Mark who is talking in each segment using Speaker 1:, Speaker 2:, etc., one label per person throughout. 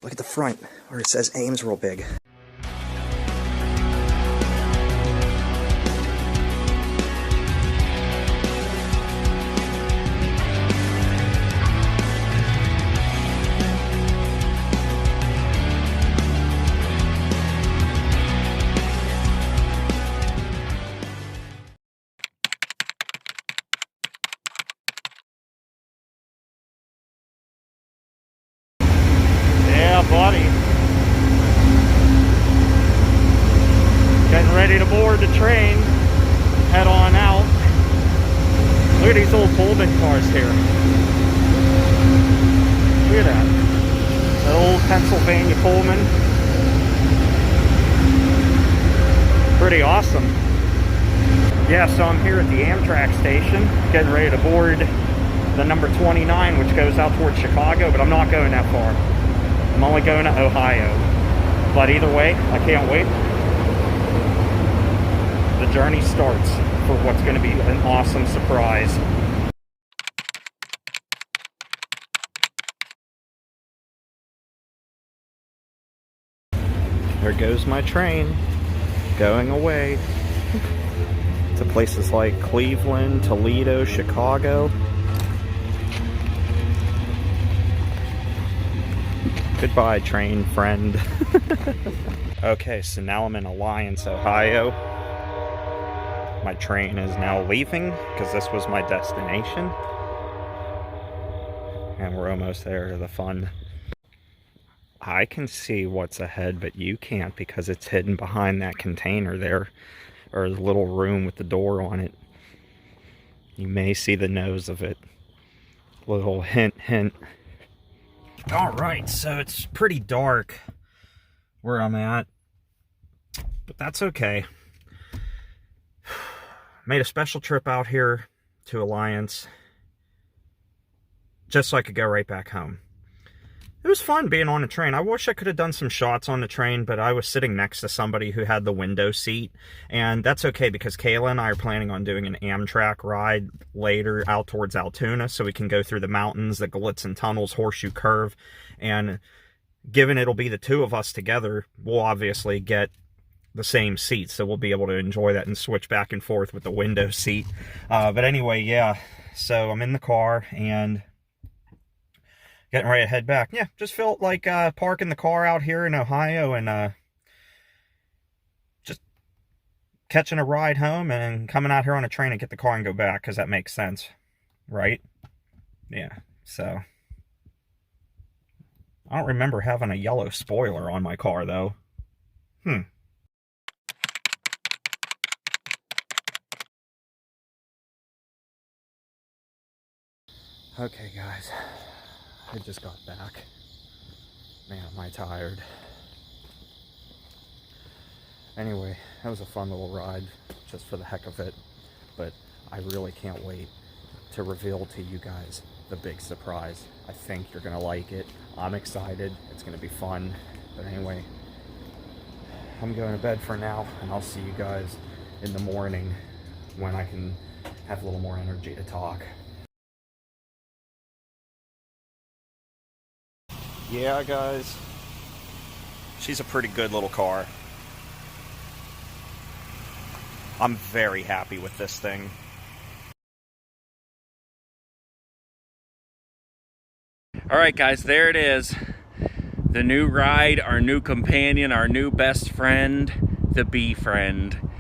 Speaker 1: Look at the front where it says Ames real big.
Speaker 2: Buddy, getting ready to board the train, head on out. Look at these old Pullman cars here. Look at that old Pennsylvania Pullman. Pretty awesome. Yeah, so I'm here at the Amtrak station, getting ready to board the number 29, which goes out towards Chicago, but I'm not going that far. I'm only going to Ohio, but either way, I can't wait. The journey starts for what's going to be an awesome surprise. There goes my train, going away to places like Cleveland, Toledo, Chicago. Goodbye, train friend. Okay, so now I'm in Alliance, Ohio. My train is now leaving because this was my destination. And we're almost there to the fun. I can see what's ahead, but you can't because it's hidden behind that container there, or the little room with the door on it. You may see the nose of it. Little hint, hint. Alright, so it's pretty dark where I'm at, but that's okay. Made a special trip out here to Alliance just so I could go right back home. It was fun being on the train. I wish I could have done some shots on the train, but I was sitting next to somebody who had the window seat. And that's okay because Kayla and I are planning on doing an Amtrak ride later out towards Altoona so we can go through the mountains, the Galitzin Tunnels, Horseshoe Curve. And given it'll be the two of us together, we'll obviously get the same seat. So we'll be able to enjoy that and switch back and forth with the window seat. But anyway, yeah. So I'm in the car and getting ready to head back. Yeah, just felt like parking the car out here in Ohio and just catching a ride home and coming out here on a train and get the car and go back because that makes sense, right? Yeah, so I don't remember having a yellow spoiler on my car though. Okay, guys. I just got back. Man, am I tired. Anyway, that was a fun little ride, just for the heck of it. But I really can't wait to reveal to you guys the big surprise. I think you're gonna like it. I'm excited. It's gonna be fun. But anyway, I'm going to bed for now, and I'll see you guys in the morning when I can have a little more energy to talk. Yeah, guys, she's a pretty good little car. I'm very happy with this thing.
Speaker 3: All right, guys, there it is. The new ride, our new companion, our new best friend, the bee friend.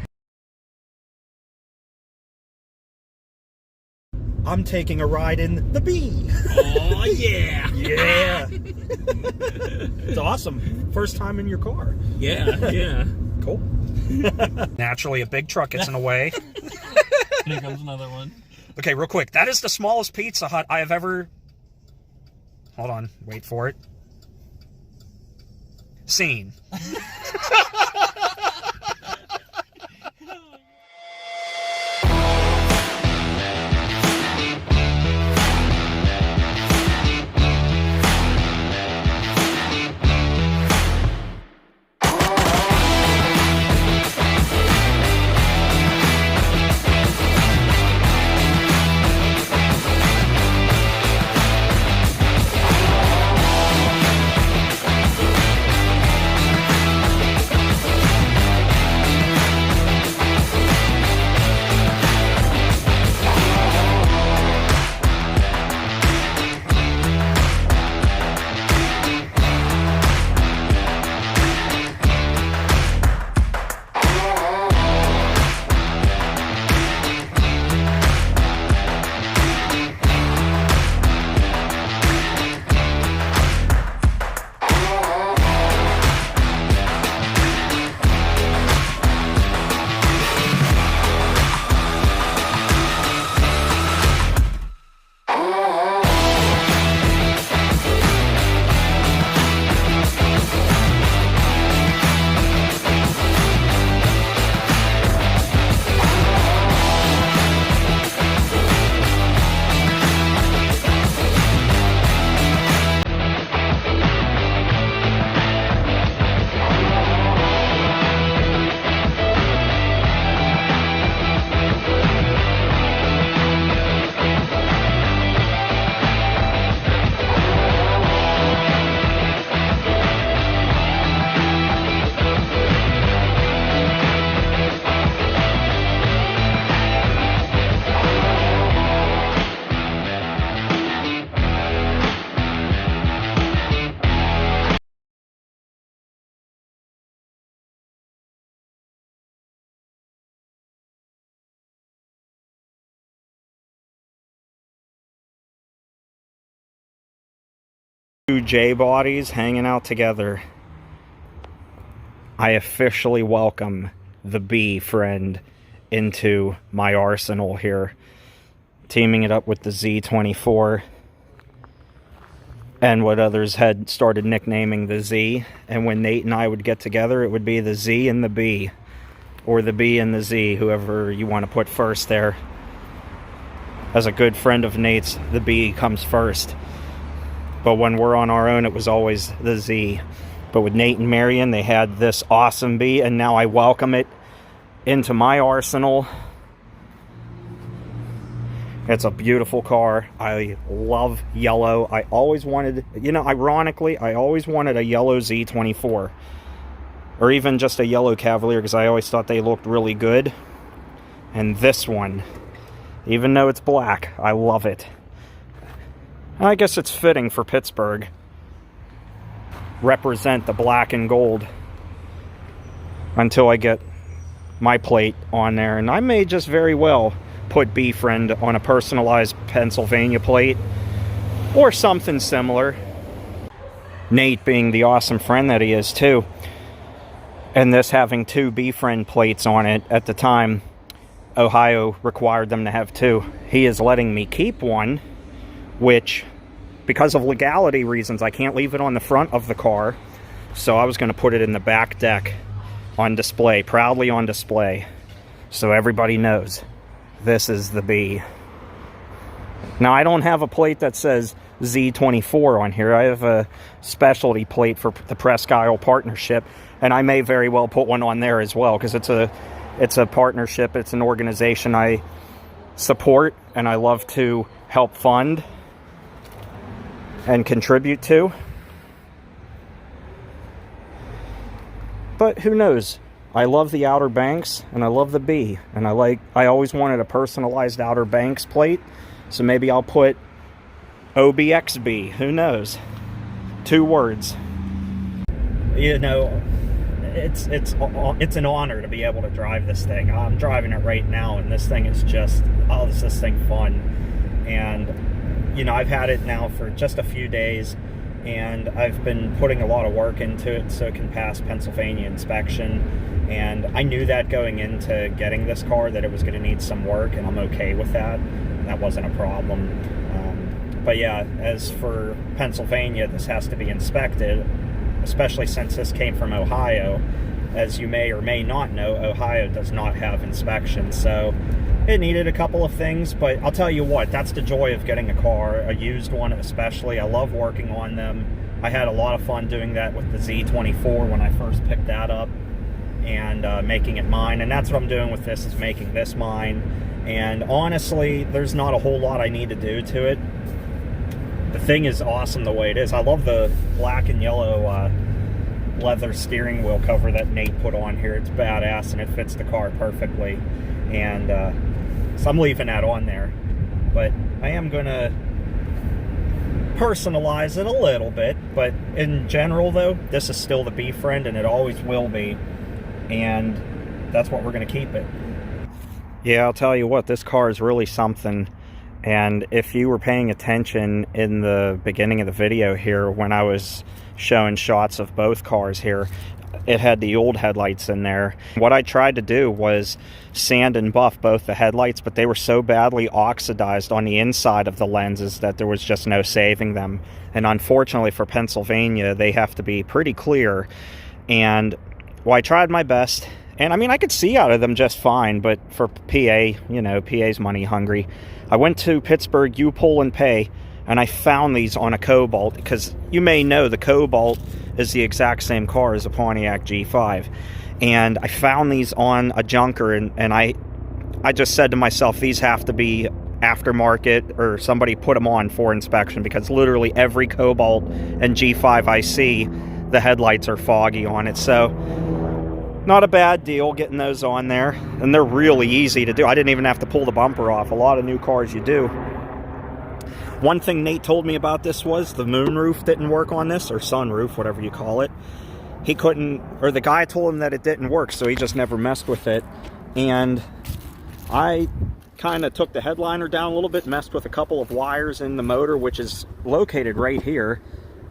Speaker 2: I'm taking a ride in the bee.
Speaker 3: Oh, yeah.
Speaker 2: Yeah. It's awesome. First time in your car.
Speaker 3: Yeah, yeah.
Speaker 2: Cool. Naturally, a big truck gets in the way.
Speaker 3: Here comes another one.
Speaker 2: Okay, real quick. That is the smallest Pizza Hut I have ever... Hold on. Wait for it. Seen. Two J bodies hanging out together. I officially welcome the B friend into my arsenal here, teaming it up with the Z24 and what others had started nicknaming the Z. And when Nate and I would get together, it would be the Z and the B, or the B and the Z, whoever you want to put first there. As a good friend of Nate's, the B comes first. But when we're on our own, it was always the Z. But with Nate and Marion, they had this awesome B, and now I welcome it into my arsenal. It's a beautiful car. I love yellow. I always wanted, you know, ironically, I always wanted a yellow Z24. Or even just a yellow Cavalier, because I always thought they looked really good. And this one, even though it's black, I love it. I guess it's fitting for Pittsburgh. Represent the black and gold until I get my plate on there. And I may just very well put B friend on a personalized Pennsylvania plate or something similar. Nate being the awesome friend that he is too, and this having two B friend plates on it. At the time, Ohio required them to have two. He is letting me keep one, which, because of legality reasons, I can't leave it on the front of the car. So I was going to put it in the back deck on display, proudly on display, so everybody knows this is the B. Now, I don't have a plate that says Z24 on here. I have a specialty plate for the Presque Isle Partnership, and I may very well put one on there as well, because it's a partnership. It's an organization I support and I love to help fund and contribute to. But who knows? I love the Outer Banks and I love the B, and I always wanted a personalized Outer Banks plate, so maybe I'll put OBXB. Who knows? 2 words. You know, it's an honor to be able to drive this thing. I'm driving it right now, and this thing is just, oh, is this thing fun. And you know, I've had it now for just a few days, and I've been putting a lot of work into it so it can pass Pennsylvania inspection. And I knew that going into getting this car, that it was going to need some work, and I'm okay with that. That wasn't a problem. But yeah, as for Pennsylvania, this has to be inspected, especially since this came from Ohio. As you may or may not know, Ohio does not have inspections, so it needed a couple of things. But I'll tell you what, that's the joy of getting a car, a used one especially. I love working on them. I had a lot of fun doing that with the Z24 when I first picked that up, and making it mine. And that's what I'm doing with this, is making this mine. And honestly, there's not a whole lot I need to do to it. The thing is awesome the way it is. I love the black and yellow leather steering wheel cover that Nate put on here. It's badass, and it fits the car perfectly. And so I'm leaving that on there. But I am gonna personalize it a little bit. But in general though, this is still the B friend, and it always will be. And that's what we're going to keep it. Yeah, I'll tell you what, this car is really something. And if you were paying attention in the beginning of the video here, when I was showing shots of both cars here, it had the old headlights in there. What I tried to do was sand and buff both the headlights, but they were so badly oxidized on the inside of the lenses that there was just no saving them. And unfortunately for Pennsylvania, they have to be pretty clear. And well, I tried my best, and I mean, I could see out of them just fine, but for PA, you know, PA's money hungry. I went to Pittsburgh U-Pull and Pay, and I found these on a Cobalt, because you may know the Cobalt is the exact same car as a Pontiac G5. And I found these on a junker, and I just said to myself, these have to be aftermarket, or somebody put them on for inspection, because literally every Cobalt and G5 I see, the headlights are foggy on it. So not a bad deal getting those on there, and they're really easy to do. I didn't even have to pull the bumper off. A lot of new cars you do. One thing Nate told me about this was the moonroof didn't work on this, or sunroof, whatever you call it. He couldn't, or the guy told him that it didn't work, so he just never messed with it. And I kind of took the headliner down a little bit, messed with a couple of wires in the motor, which is located right here.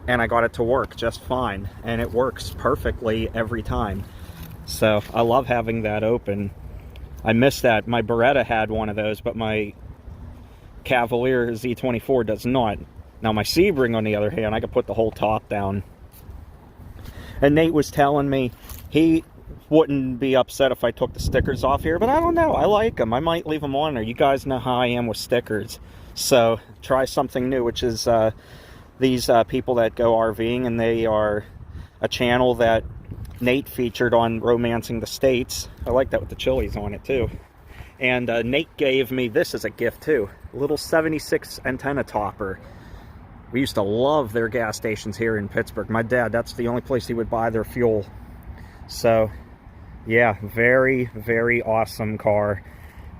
Speaker 2: and I got it to work just fine, and it works perfectly every time. So I love having that open. I miss that. My Beretta had one of those, but my Cavalier Z24 does not. Now my Sebring, on the other hand, I could put the whole top down. And Nate was telling me he wouldn't be upset if I took the stickers off here, but I don't know. I like them. I might leave them on there. You guys know how I am with stickers. So try something new, which is these people that go RVing, and they are a channel that Nate featured on Romancing the States. I like that with the chilies on it too. And Nate gave me this as a gift too. A little 76 antenna topper. We used to love their gas stations here in Pittsburgh. My dad, that's the only place he would buy their fuel. So yeah, very, very awesome car.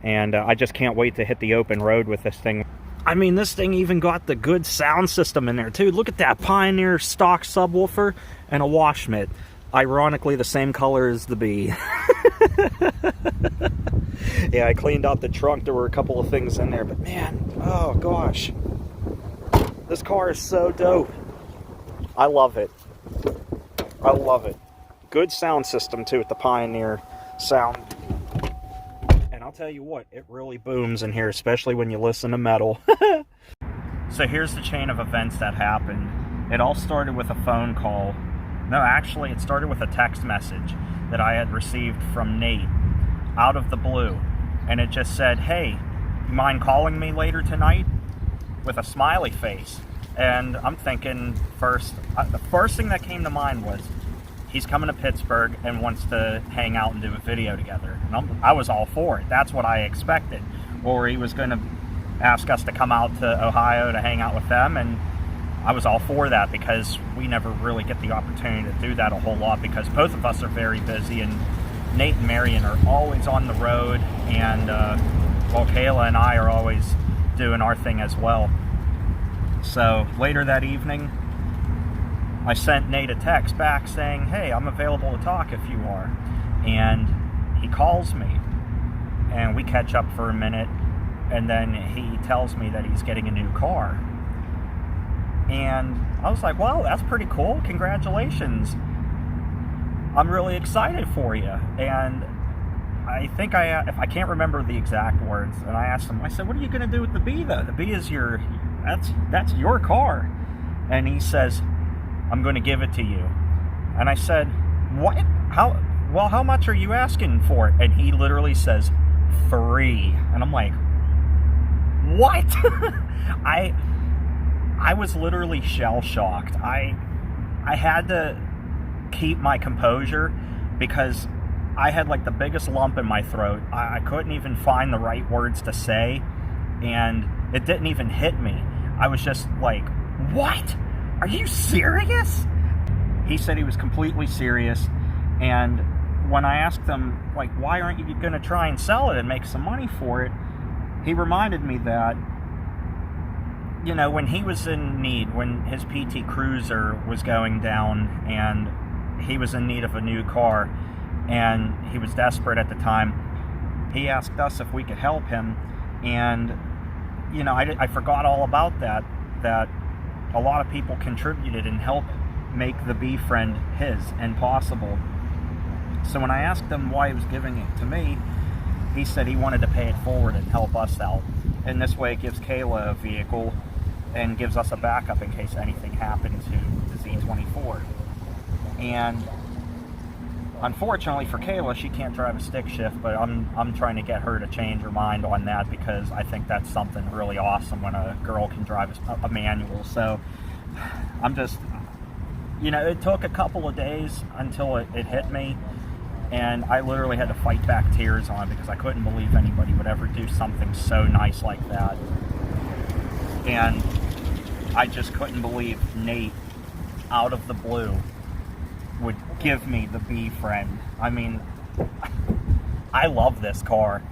Speaker 2: And I just can't wait to hit the open road with this thing. I mean, this thing even got the good sound system in there too. Look at that Pioneer stock subwoofer and a wash mitt. Ironically, the same color as the Bee. Yeah, I cleaned out the trunk. There were a couple of things in there, but man, oh gosh. This car is so dope. I love it. I love it. Good sound system too with the Pioneer sound. And I'll tell you what, it really booms in here, especially when you listen to metal. So here's the chain of events that happened. It all started with a phone call. No, actually, it started with a text message that I had received from Nate out of the blue. And it just said, hey, you mind calling me later tonight? With a smiley face. And I'm thinking the first thing that came to mind was, he's coming to Pittsburgh and wants to hang out and do a video together. And I was all for it. That's what I expected. Or he was going to ask us to come out to Ohio to hang out with them, and I was all for that because we never really get the opportunity to do that a whole lot because both of us are very busy, and Nate and Marion are always on the road, and well, Kayla and I are always doing our thing as well. So later that evening, I sent Nate a text back saying, hey, I'm available to talk if you are. And he calls me, and we catch up for a minute, and then he tells me that he's getting a new car. And I was like, wow, that's pretty cool. Congratulations. I'm really excited for you. And I think if I can't remember the exact words, and I asked him, I said, what are you going to do with the Bee though? The Bee is that's your car. And he says, I'm going to give it to you. And I said, what? How much are you asking for it? And he literally says, free. And I'm like, what? I was literally shell-shocked. I had to keep my composure because I had like the biggest lump in my throat. I couldn't even find the right words to say, and it didn't even hit me. I was just like, what? Are you serious? He said he was completely serious, and when I asked him, like, why aren't you going to try and sell it and make some money for it, he reminded me that, you know, when he was in need, when his PT Cruiser was going down and he was in need of a new car and he was desperate at the time, he asked us if we could help him. And, you know, I forgot all about that a lot of people contributed and helped make the Bee Friend his and possible. So when I asked him why he was giving it to me, he said he wanted to pay it forward and help us out. And this way it gives Kayla a vehicle and gives us a backup in case anything happened to the Z24. And unfortunately for Kayla, she can't drive a stick shift, but I'm trying to get her to change her mind on that because I think that's something really awesome when a girl can drive a manual. So I'm just, you know, it took a couple of days until it hit me, and I literally had to fight back tears on it because I couldn't believe anybody would ever do something so nice like that. And I just couldn't believe Nate, out of the blue, would give me the Bee Friend. I mean, I love this car.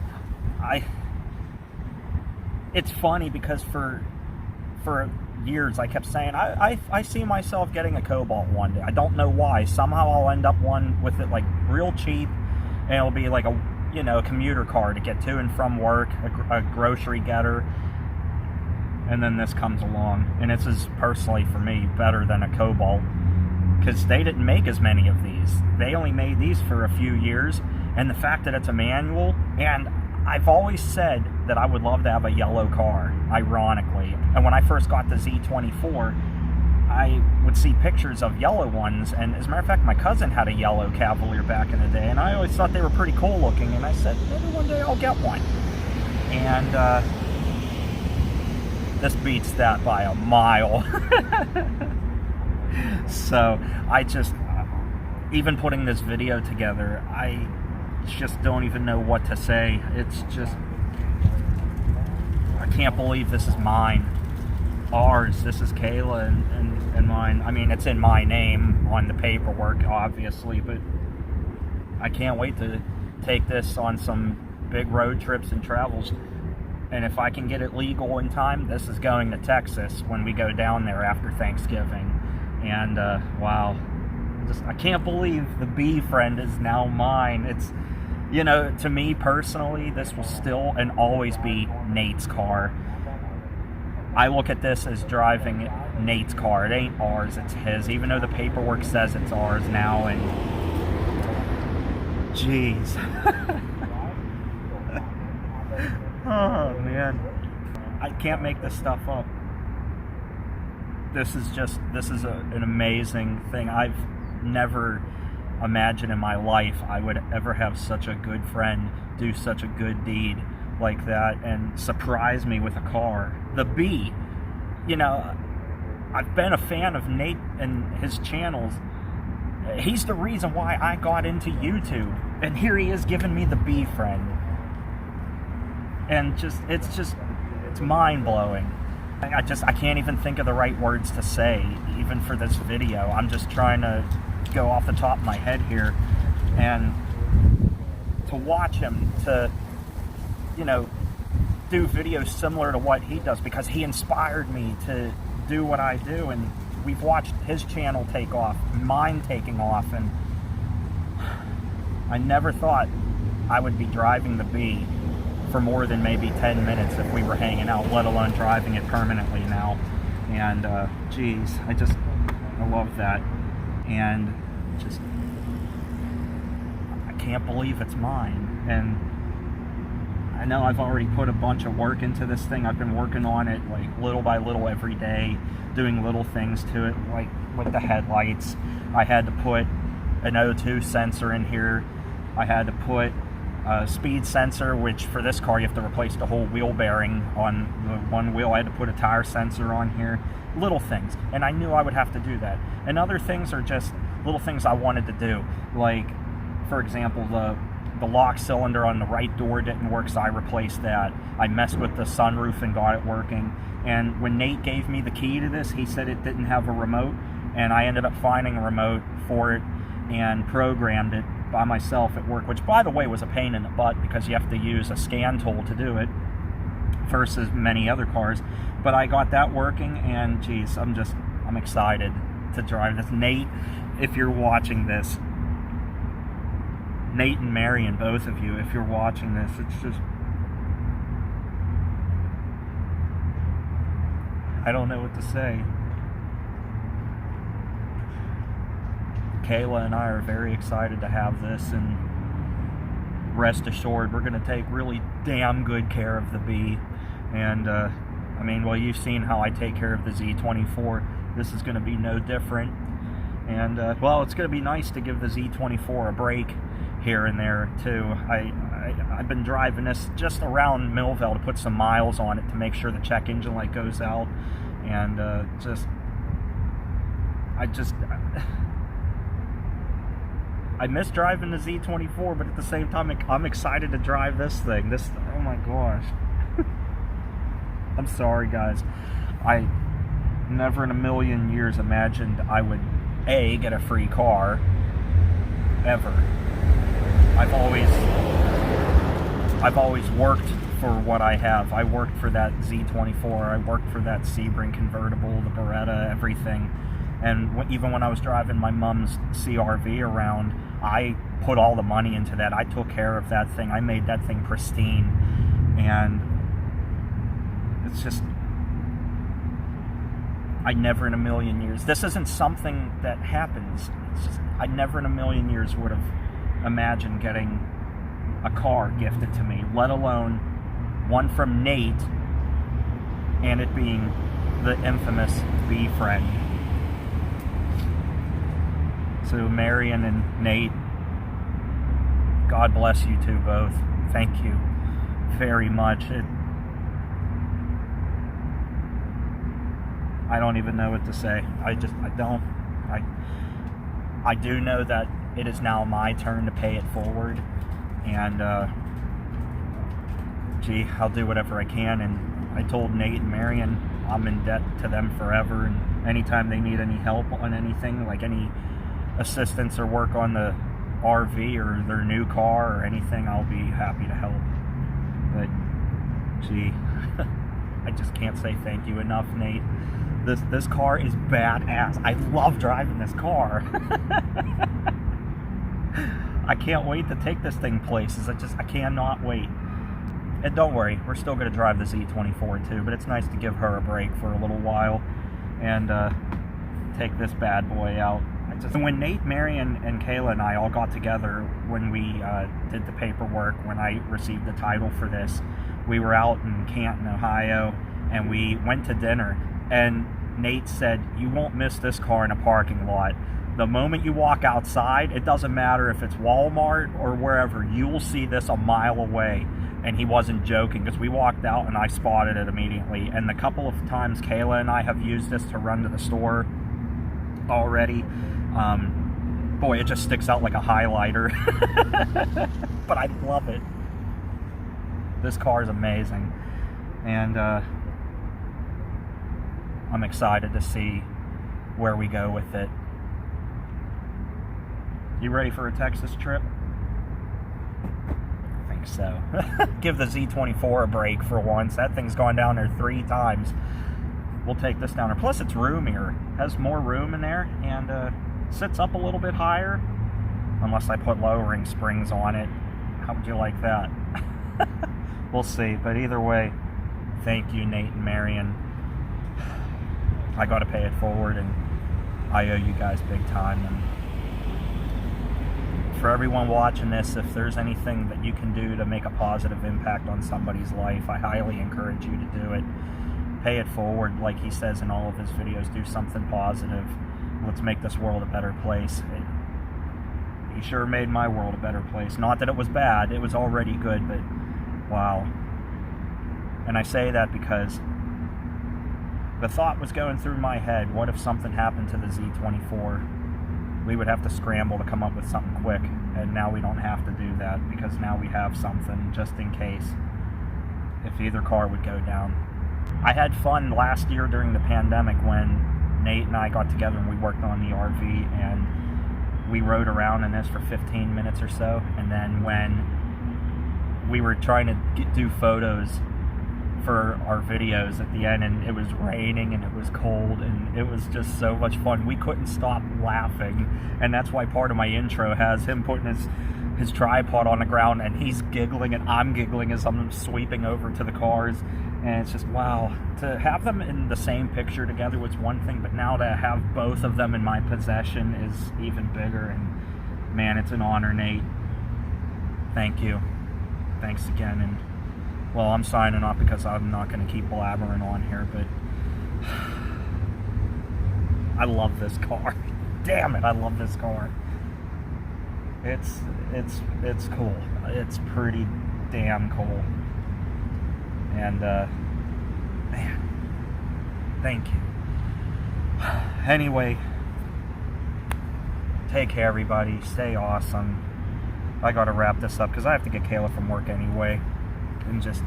Speaker 2: It's funny because for years I kept saying I see myself getting a Cobalt one day. I don't know why. Somehow I'll end up one with it like real cheap, and it'll be like a commuter car to get to and from work, a grocery getter. and then this comes along, and this is personally for me better than a Cobalt, because they didn't make as many of these. They only made these for a few years, and the fact that it's a manual, and I've always said that I would love to have a yellow car, ironically. And when I first got the Z24, I would see pictures of yellow ones, and as a matter of fact, my cousin had a yellow Cavalier back in the day, and I always thought they were pretty cool looking, and I said, maybe one day I'll get one. And this beats that by a mile. So I just, even putting this video together, I just don't even know what to say. It's just, I can't believe this is mine. Ours. This is Kayla and mine. I mean, it's in my name on the paperwork, obviously, but I can't wait to take this on some big road trips and travels. And if I can get it legal in time, this is going to Texas when we go down there after Thanksgiving. And wow, I can't believe the B friend is now mine. It's, you know, to me personally, this will still and always be Nate's car. I look at this as driving Nate's car. It ain't ours, it's his, even though the paperwork says it's ours now. And jeez. Oh man, I can't make this stuff up. This is an amazing thing. I've never imagined in my life I would ever have such a good friend do such a good deed like that and surprise me with a car. The B, you know, I've been a fan of Nate and his channels. He's the reason why I got into YouTube, and here he is giving me the B friend. And it's mind-blowing. I can't even think of the right words to say, even for this video. I'm just trying to go off the top of my head here. And to watch him, to, you know, do videos similar to what he does, because he inspired me to do what I do. And we've watched his channel take off, mine taking off, and I never thought I would be driving the B for more than maybe 10 minutes if we were hanging out, let alone driving it permanently now. And geez, I love that. And just, I can't believe it's mine. And I know I've already put a bunch of work into this thing. I've been working on it like little by little every day, doing little things to it, like with the headlights. I had to put an O2 sensor in here. I had to put a speed sensor, which for this car you have to replace the whole wheel bearing on the one wheel. I had to put a tire sensor on here. Little things, and I knew I would have to do that. And other things are just little things I wanted to do, like for example, the lock cylinder on the right door didn't work, so I replaced that. I messed with the sunroof and got it working. And when Nate gave me the key to this, he said it didn't have a remote, and I ended up finding a remote for it and programmed it by myself at work, which by the way was a pain in the butt because you have to use a scan tool to do it versus many other cars. But I got that working, and geez, I'm excited to drive this. Nate, if you're watching this, Nate and Marion, both of you, if you're watching this, it's just, I don't know what to say. Kayla and I are very excited to have this, and rest assured we're going to take really damn good care of the B. And I mean, well, you've seen how I take care of the Z24. This is going to be no different. And well, it's going to be nice to give the Z24 a break here and there too. I've been driving this just around Millville to put some miles on it to make sure the check engine light goes out. And I miss driving the Z24, but at the same time, I'm excited to drive this thing. Oh my gosh. I'm sorry, guys. I never in a million years imagined I would, A, get a free car, ever. I've always worked for what I have. I worked for that Z24. I worked for that Sebring convertible, the Beretta, everything. And even when I was driving my mom's CRV around, I put all the money into that. I took care of that thing. I made that thing pristine. And it's just, I never in a million years, this isn't something that happens. It's just, I never in a million years would have imagined getting a car gifted to me, let alone one from Nate, and it being the infamous bee friend. So Marion and Nate, God bless you two both. Thank you very much. I don't even know what to say. I do know that it is now my turn to pay it forward, and gee, I'll do whatever I can. And I told Nate and Marion I'm in debt to them forever, and anytime they need any help on anything, like any assistance or work on the RV or their new car or anything, I'll be happy to help. But gee, I just can't say thank you enough, Nate. This car is badass. I love driving this car. I can't wait to take this thing places. I cannot wait. And don't worry, we're still going to drive the Z24 too, but it's nice to give her a break for a little while and take this bad boy out. When Nate, Marion, and Kayla and I all got together when we did the paperwork, when I received the title for this, we were out in Canton, Ohio, and we went to dinner. And Nate said, you won't miss this car in a parking lot. The moment you walk outside, it doesn't matter if it's Walmart or wherever, you will see this a mile away. And he wasn't joking, because we walked out and I spotted it immediately. And the couple of times Kayla and I have used this to run to the store already, boy, it just sticks out like a highlighter. But I love it. This car is amazing. And I'm excited to see where we go with it. You ready for a Texas trip? I think so. Give the Z24 a break for once. That thing's gone down there 3 times. We'll take this down there. Plus it's roomier. Has more room in there, and sits up a little bit higher. Unless I put lowering springs on it. How would you like that? We'll see. But either way, thank you, Nate and Marion. I got to pay it forward, and I owe you guys big time. And for everyone watching this, if there's anything that you can do to make a positive impact on somebody's life, I highly encourage you to do it. Pay it forward, like he says in all of his videos. Do something positive. Let's make this world a better place. He sure made my world a better place. Not that it was bad, it was already good, but wow. And I say that because the thought was going through my head, what if something happened to the Z24? We would have to scramble to come up with something quick, and now we don't have to do that, because now we have something just in case if either car would go down. I had fun last year during the pandemic when Nate and I got together and we worked on the RV, and we rode around in this for 15 minutes or so, and then when we were trying to do photos for our videos at the end, and it was raining and it was cold, and it was just so much fun. We couldn't stop laughing, and that's why part of my intro has him putting his tripod on the ground, and he's giggling and I'm giggling as I'm sweeping over to the cars. And it's just, wow, to have them in the same picture together was one thing, but now to have both of them in my possession is even bigger. And man, it's an honor, Nate. Thank you. Thanks again. And well, I'm signing off because I'm not going to keep blabbering on here, but I love this car. Damn it, I love this car. It's cool. It's pretty damn cool. And man, thank you. Anyway, take care, everybody. Stay awesome. I gotta wrap this up because I have to get Kayla from work anyway. And just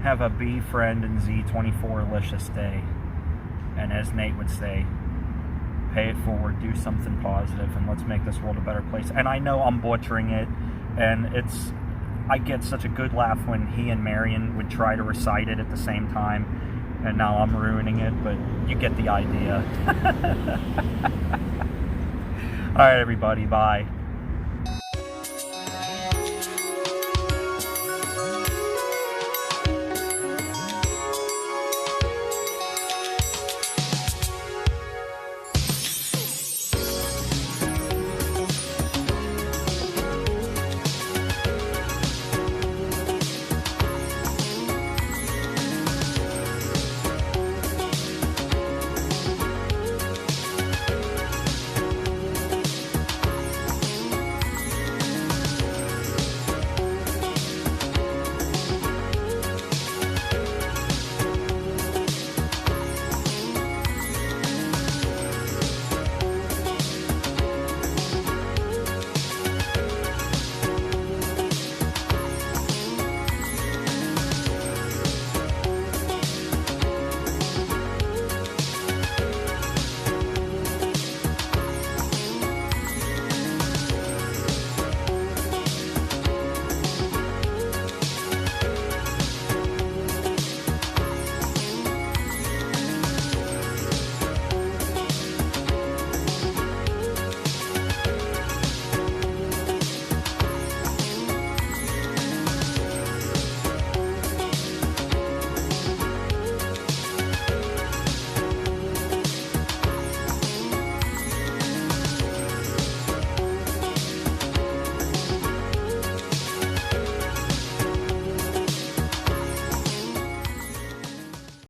Speaker 2: have a bee friend and Z24-licious day. And as Nate would say, pay it forward, do something positive, and let's make this world a better place. And I know I'm butchering it, and I get such a good laugh when he and Marion would try to recite it at the same time, and now I'm ruining it, but you get the idea. Alright, everybody, bye.